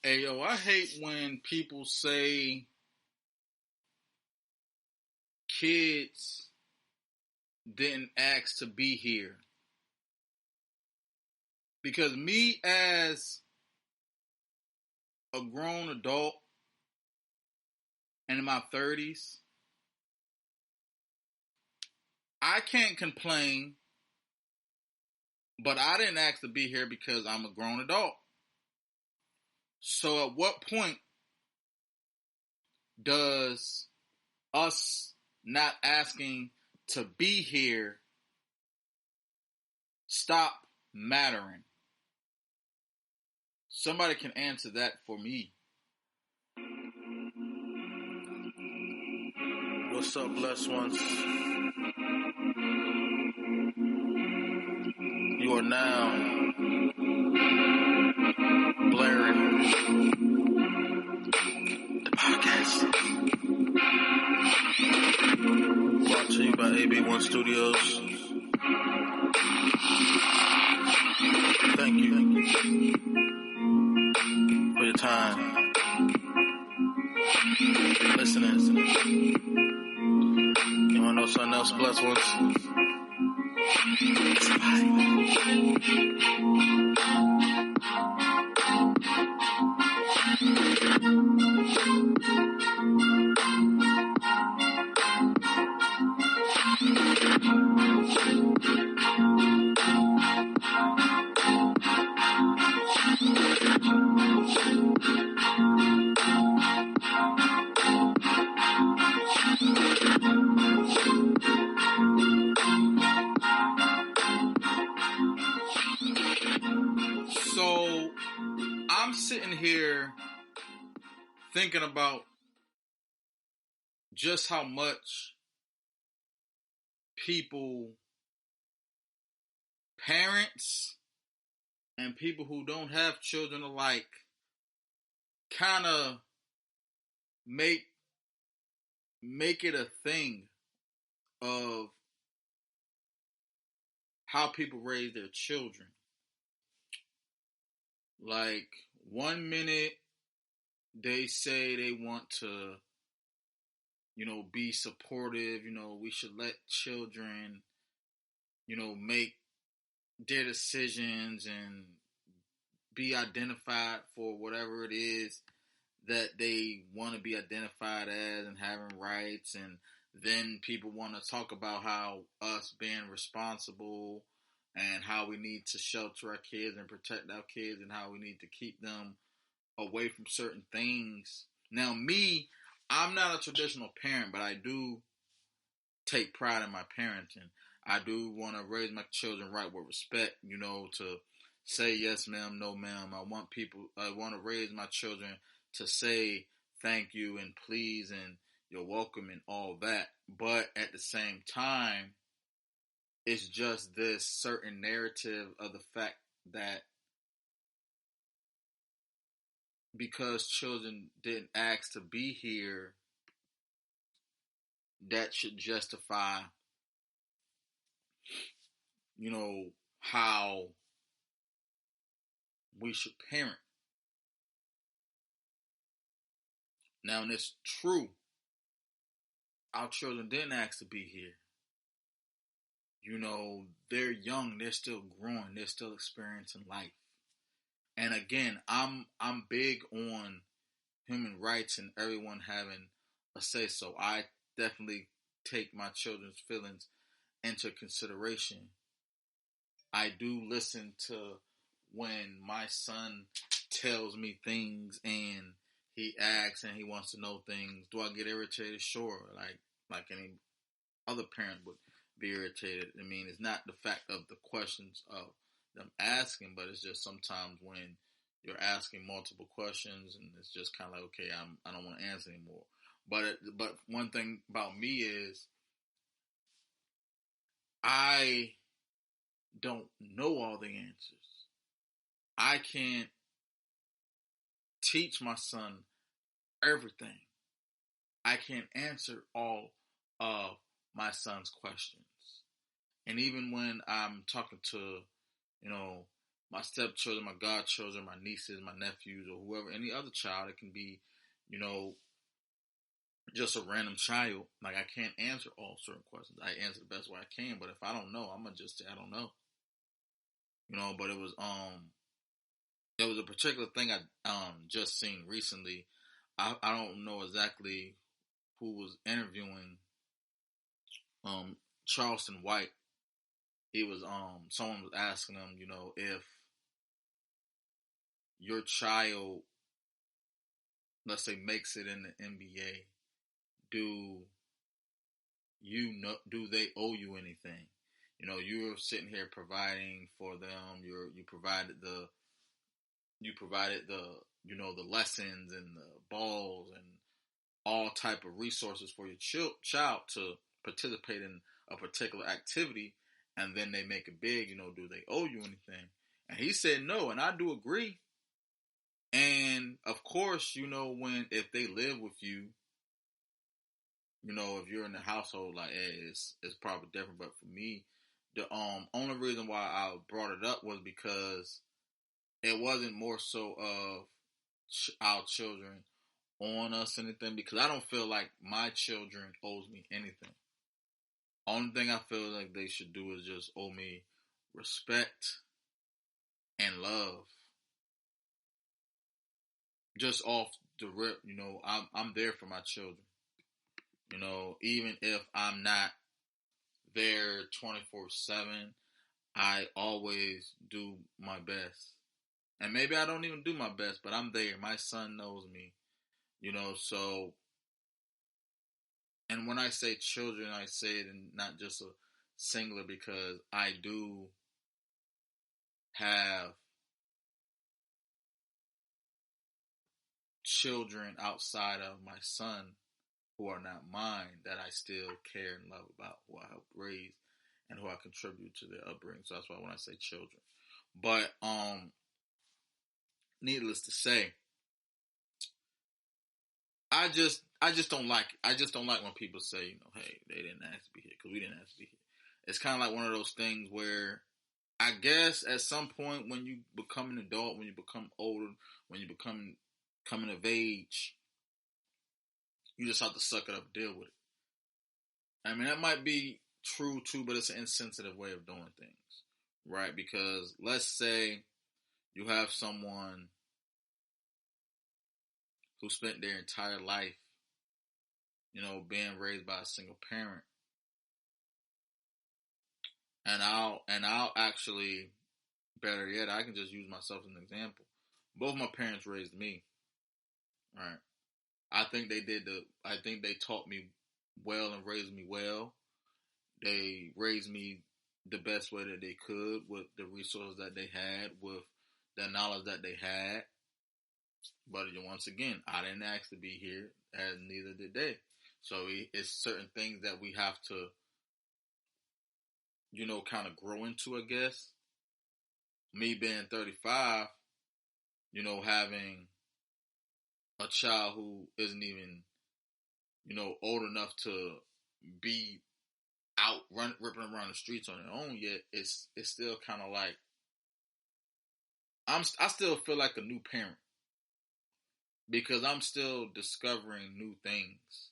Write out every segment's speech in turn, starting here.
Hey, yo, I hate when people say kids didn't ask to be here. Because me, as a grown adult and in my 30s, I can't complain, but I didn't ask to be here because I'm a grown adult. So at what point does us not asking to be here stop mattering? Somebody can answer that for me. What's up, blessed ones? You are now blaring the podcast. Brought to you by AB1 Studios. Thank you for your time. Listening. You want to know something else, blessed ones? So I'm sitting here thinking about just how much people, parents, and people who don't have children alike, kind of make it a thing of how people raise their children. Like, 1 minute they say they want to, be supportive, we should let children, make their decisions and be identified for whatever it is that they want to be identified as and having rights. And then people want to talk about how us being responsible and how we need to shelter our kids and protect our kids and how we need to keep them away from certain things. Now, me, I'm not a traditional parent, but I do take pride in my parenting. I do want to raise my children right with respect, to say yes ma'am, no ma'am. I want to raise my children to say thank you and please and you're welcome and all that. But at the same time, it's just this certain narrative of the fact that because children didn't ask to be here, that should justify, how we should parent. Now, and it's true, our children didn't ask to be here. They're young, they're still growing, they're still experiencing life. And again, I'm big on human rights and everyone having a say. So I definitely take my children's feelings into consideration. I do listen to when my son tells me things and he asks and he wants to know things. Do I get irritated? Sure. Like any other parent would be irritated. I mean, it's not the fact of the questions of them asking, but it's just sometimes when you're asking multiple questions and it's just kind of like, okay, I don't want to answer anymore. But one thing about me is I don't know all the answers. I can't teach my son everything. I can't answer all of my son's questions. And even when I'm talking to, my stepchildren, my godchildren, my nieces, my nephews, or whoever, any other child. It can be, you know, just a random child. Like, I can't answer all certain questions. I answer the best way I can, but if I don't know, I'm gonna just say I don't know. You know, but it was a particular thing I just seen recently. I don't know exactly who was interviewing Charleston White. He was someone was asking him, you know, if your child, let's say, makes it in the NBA, do do they owe you anything? You know, you're sitting here providing for them. You provided the you know the lessons and the balls and all type of resources for your child to participate in a particular activity, and then they make it big. You know, do they owe you anything? And he said no, and I do agree. And of course, you know, if they live with you, you know, if you're in the household, like, hey, it's probably different. But for me, the only reason why I brought it up was because it wasn't more so of our children on us anything, because I don't feel like my children owes me anything. Only thing I feel like they should do is just owe me respect and love. Just off the rip, you know, I'm there for my children. You know, even if I'm not there 24/7, I always do my best. And maybe I don't even do my best, but I'm there. My son knows me, you know, so, and when I say children, I say it in not just a singular, because I do have children outside of my son who are not mine that I still care and love about, who I helped raise and who I contribute to their upbringing. So that's why when I say children. But needless to say, I just don't like it. I just don't like when people say, you know, hey, they didn't ask to be here because we didn't ask to be here. It's kind of like one of those things where I guess at some point when you become an adult, when you become older, when you become coming of age, you just have to suck it up and deal with it. I mean, that might be true too, but it's an insensitive way of doing things, right? Because let's say you have someone who spent their entire life, you know, being raised by a single parent, and I'll actually, better yet, I can just use myself as an example. Both my parents raised me, right? I think they taught me well and raised me well. They raised me the best way that they could with the resources that they had, with the knowledge that they had. But once again, I didn't ask to be here, and neither did they. So it's certain things that we have to, you know, kind of grow into, I guess. Me being 35, you know, having a child who isn't even, you know, old enough to be ripping around the streets on their own yet, it's still kind of like I still feel like a new parent because I'm still discovering new things.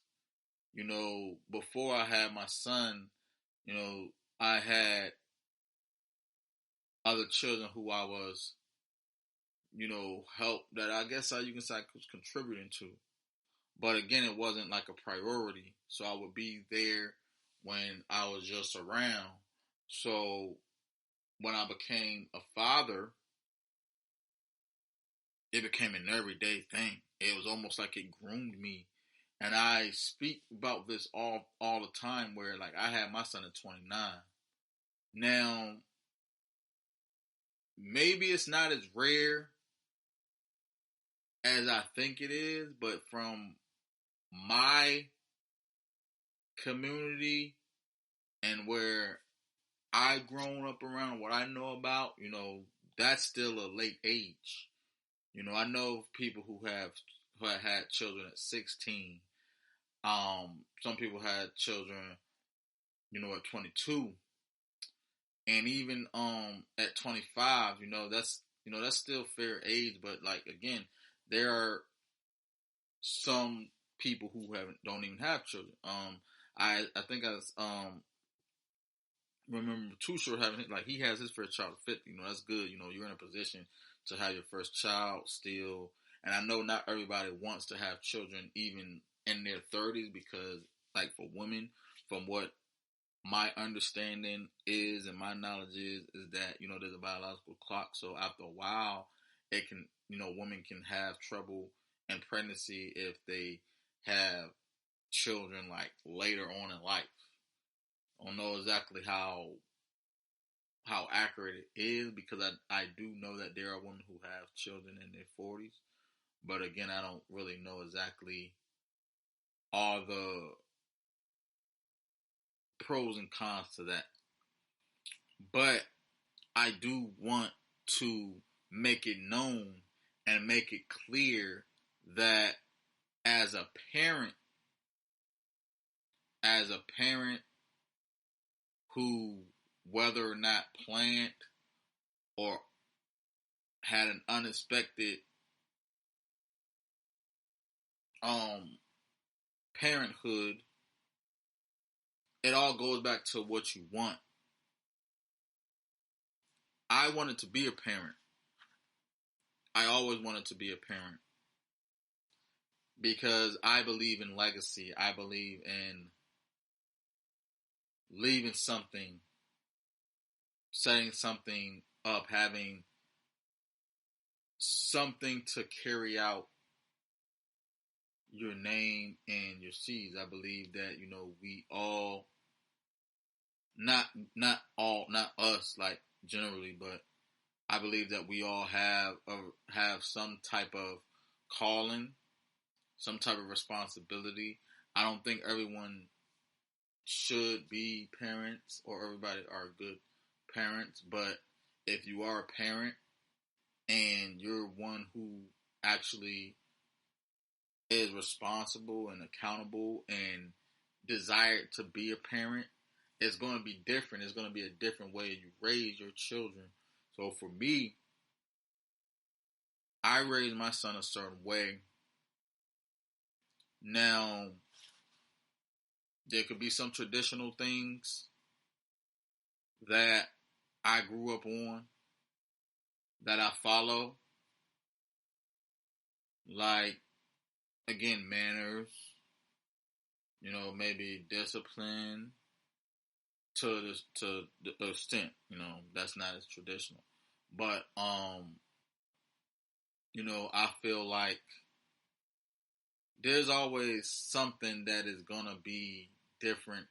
You know, before I had my son, you know, I had other children who I was, you know, help that I guess you can say I was contributing to. But again, it wasn't like a priority. So I would be there when I was just around. So when I became a father, it became an everyday thing. It was almost like it groomed me. And I speak about this all the time where like I had my son at 29. Now, maybe it's not as rare as I think it is, but from my community and where I've grown up around, what I know about, you know, that's still a late age. You know, I know people who have had children at 16. Some people had children, you know, at 22. And even at 25, that's still fair age. But like again, there are some people who don't even have children. I think I remember Too Short having like he has his first child at 50. That's good. You're in a position to have your first child still. And I know not everybody wants to have children even in their 30s because, like for women, from what my understanding is and my knowledge is that there's a biological clock. So after a while, it can women can have trouble in pregnancy if they have children like later on in life. I don't know exactly how accurate it is because I do know that there are women who have children in their 40s, but again, I don't really know exactly all the pros and cons to that. But I do want to make it known and make it clear that as a parent, as a parent who, whether or not planned or had an unexpected parenthood, it all goes back to what you want. I wanted to be a parent. I always wanted to be a parent because I believe in legacy. I believe in leaving something, setting something up, having something to carry out your name and your seeds. I believe that we all, not us like generally, but I believe that we all have some type of calling, some type of responsibility. I don't think everyone should be parents or everybody are good parents, but if you are a parent and you're one who actually is responsible and accountable and desired to be a parent, it's going to be different. It's going to be a different way you raise your children. So for me, I raised my son a certain way. Now, there could be some traditional things that I grew up on that I follow, like, again, manners, maybe discipline to the extent, that's not as traditional. But, I feel like there's always something that is going to be different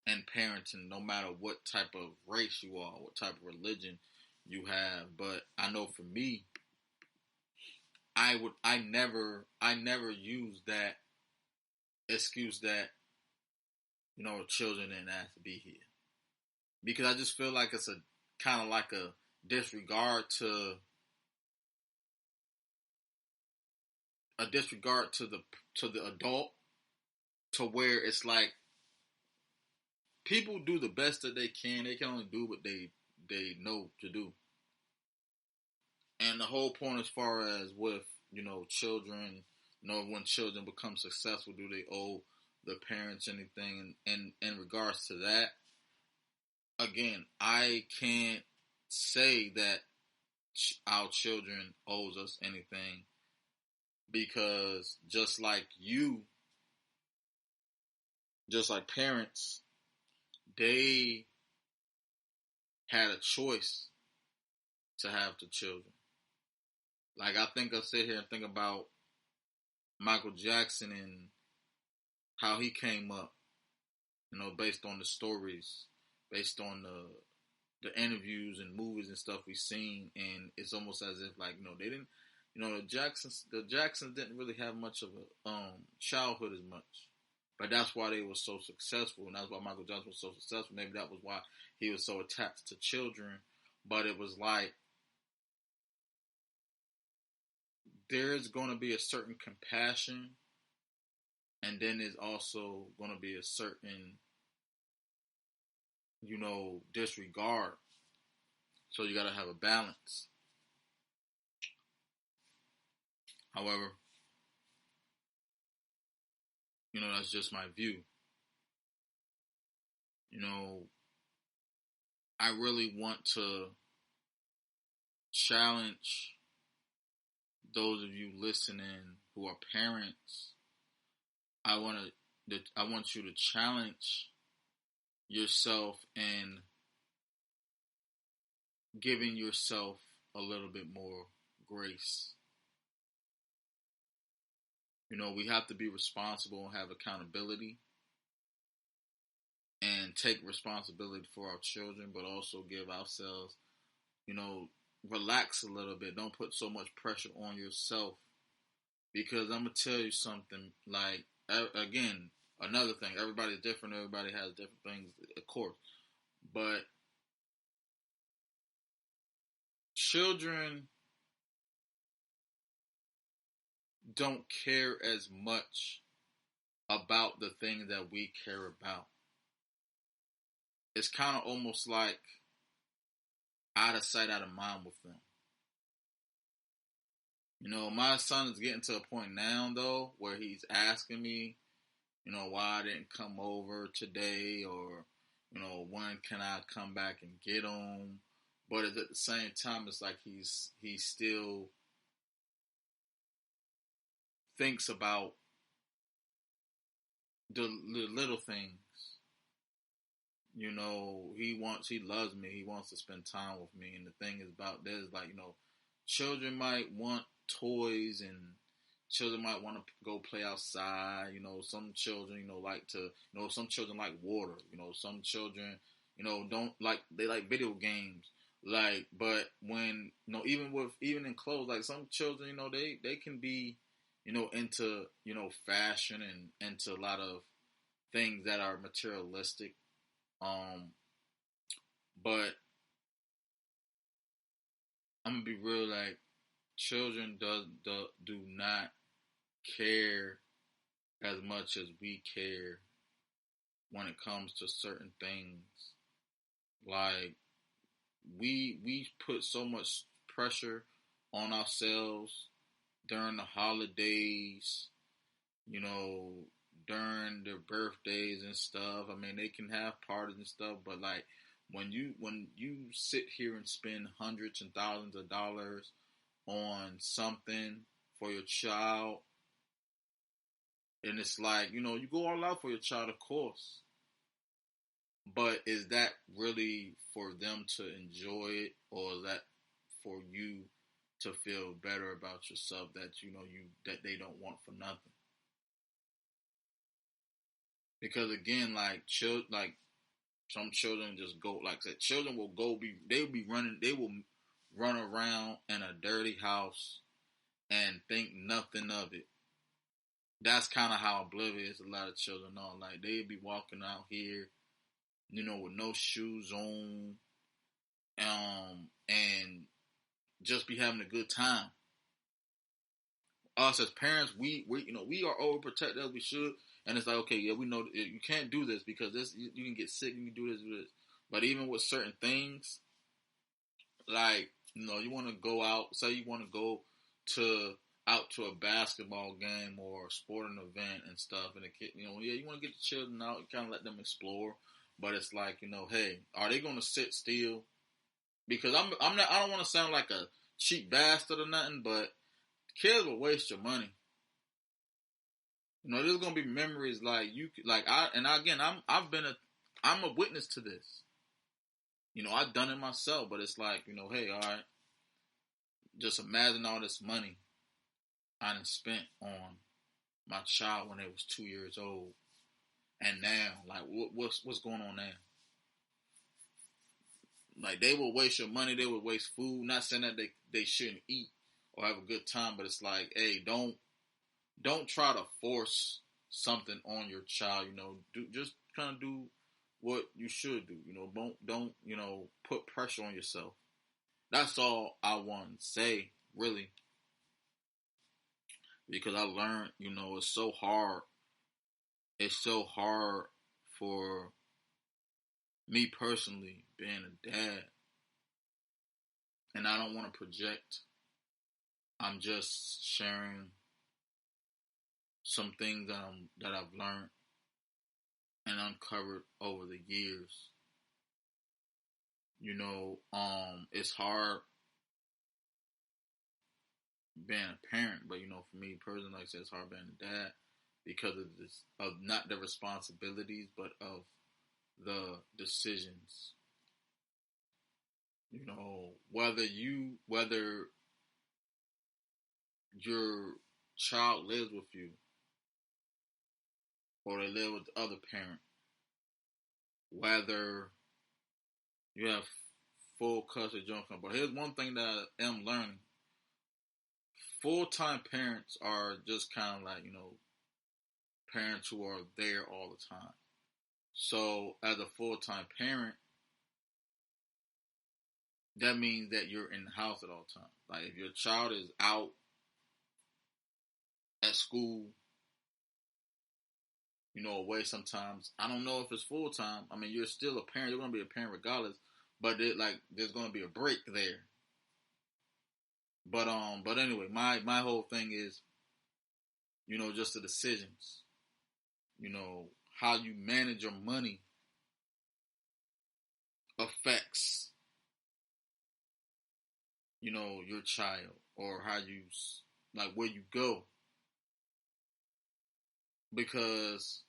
in parenting, no matter what type of race you are, what type of religion you have. But I know for me, I never use that excuse that children didn't ask to be here because I just feel like it's a kind of like a disregard to the adult, to where it's like people do the best that they can. They can only do what they know to do. And the whole point, as far as with children, when children become successful, do they owe the parents anything? And in regards to that, again, I can't say that our children owes us anything because just like parents, they had a choice to have the children. Like I sit here and think about Michael Jackson and how he came up, based on the stories, based on the interviews and movies and stuff we've seen, and it's almost as if like they didn't, the Jacksons didn't really have much of a childhood as much, but that's why they were so successful, and that's why Michael Jackson was so successful. Maybe that was why he was so attached to children, but it was like there's going to be a certain compassion, and then there's also going to be a certain disregard. So you gotta have a balance. However, that's just my view. You know, I really want to challenge those of you listening who are parents. I want you to challenge yourself in giving yourself a little bit more grace. We have to be responsible and have accountability and take responsibility for our children, but also give ourselves, relax a little bit. Don't put so much pressure on yourself, because I'm gonna tell you something. Like, again, another thing. Everybody's different. Everybody has different things, of course. But children don't care as much about the things that we care about. It's kind of almost like out of sight, out of mind with them. My son is getting to a point now, though, where he's asking me, why I didn't come over today, or, when can I come back and get him? But at the same time, it's like he still thinks about the little things. He loves me. He wants to spend time with me. And the thing is about this, like, children might want toys, and children might want to go play outside. Some children, some children like water. Some children, don't like, they like video games. Like, but when, even in clothes, like some children, they can be, into, fashion and into a lot of things that are materialistic. But I'm gonna be real, like, children do not care as much as we care when it comes to certain things. Like, we put so much pressure on ourselves during the holidays, during their birthdays and stuff. I mean, they can have parties and stuff, but like, when you sit here and spend hundreds and thousands of dollars on something for your child, and it's like, you go all out for your child, of course, but is that really for them to enjoy it, or is that for you to feel better about yourself, that that they don't want for nothing? Because again, like, some children just go, like I said, children will they will run around in a dirty house and think nothing of it. That's kind of how oblivious a lot of children are. Like, they'd be walking out here, with no shoes on, and just be having a good time. Us as parents, we are overprotected as we should, and it's like, okay, yeah, we know you can't do this, because this, you can get sick, you can do this. But even with certain things, like, you want to go out, say you want to go to a basketball game or a sporting event and stuff, and the kid, yeah, you want to get the children out, kind of let them explore, but it's like, hey, are they going to sit still? Because I'm not, I don't want to sound like a cheap bastard or nothing, but kids will waste your money. There's gonna be memories like I'm a witness to this. I've done it myself, but it's like, hey, all right, just imagine all this money I done spent on my child when they was 2 years old, and now, like, what's going on now? Like, they will waste your money, they will waste food. Not saying that they shouldn't eat or have a good time, but it's like, hey, don't try to force something on your child. Just kind of do what you should do. Don't put pressure on yourself. That's all I want to say, really, because I learned, it's so hard. It's so hard for me personally, being a dad, and I don't want to project. I'm just sharing some things that I've learned and uncovered over the years. It's hard being a parent, but for me personally, like I said, it's hard being a dad because of this, of not the responsibilities, but of the decisions. Whether your child lives with you or they live with the other parent, whether you have full custody, joint custody. But here's one thing that I am learning: full-time parents are just kind of like parents who are there all the time. So as a full-time parent, that means that you're in the house at all times. Like if your child is out at school, away sometimes. I don't know if it's full time. I mean, you're still a parent. You're gonna be a parent regardless. But there's gonna be a break there. But anyway, my whole thing is, just the decisions. How you manage your money affects, your child or how you like where you go, because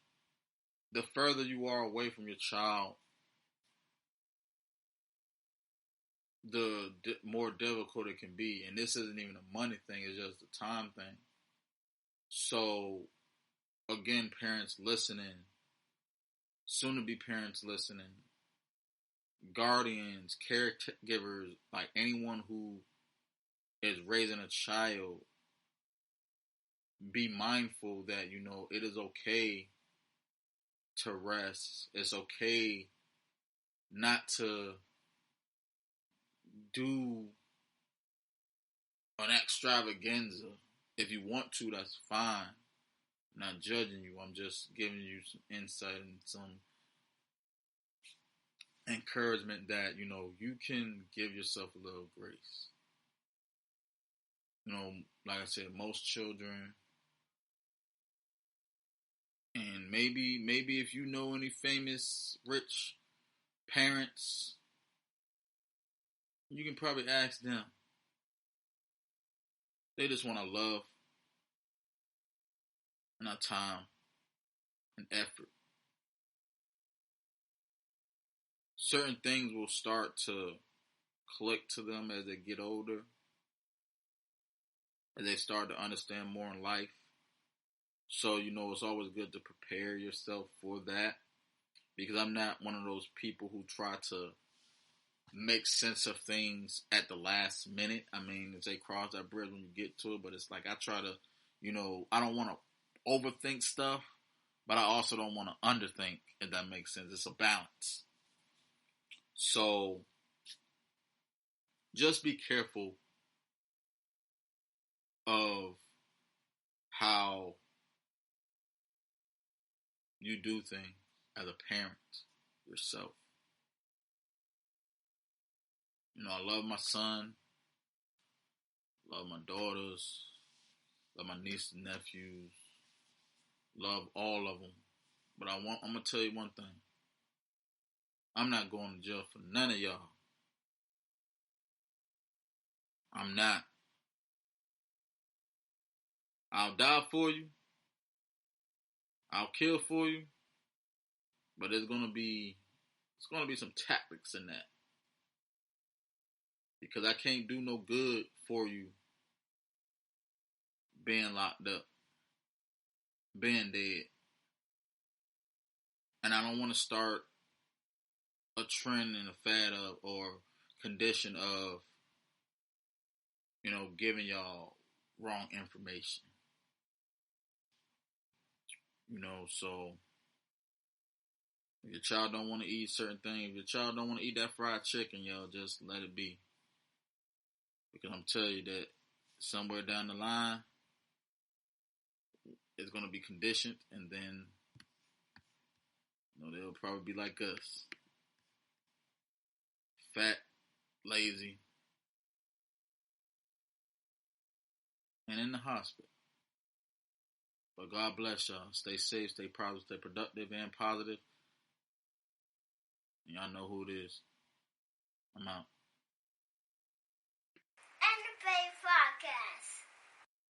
the further you are away from your child, the more difficult it can be. And this isn't even a money thing; it's just a time thing. So, again, parents listening, soon to be parents listening, guardians, caregivers, like anyone who is raising a child, be mindful that, it is okay to rest. It's okay not to do an extravaganza. If you want to, that's fine. I'm not judging you. I'm just giving you some insight and some encouragement that, you can give yourself a little grace. Like I said, most children, and maybe if you know any famous rich parents, you can probably ask them. They just want our love and our time and effort. Certain things will start to click to them as they get older, as they start to understand more in life. So, it's always good to prepare yourself for that, because I'm not one of those people who try to make sense of things at the last minute. I mean, they cross that bridge when you get to it, but it's like I try to, I don't want to overthink stuff, but I also don't want to underthink, if that makes sense. It's a balance. So, just be careful of how you do things as a parent yourself. I love my son, love my daughters, love my nieces and nephews, love all of them. But I'm gonna tell you one thing. I'm not going to jail for none of y'all. I'm not. I'll die for you. I'll kill for you. But it's gonna be some tactics in that. Because I can't do no good for you being locked up, being dead. And I don't want to start a trend and a fad of, or condition of, giving y'all wrong information. So if your child don't want to eat certain things, if your child don't want to eat that fried chicken, y'all just let it be. Because I'm telling you that somewhere down the line, it's going to be conditioned, and then, they'll probably be like us. fat, lazy, and in the hospital. But God bless y'all. Stay safe, stay positive, stay productive and positive. And y'all know who it is. I'm out.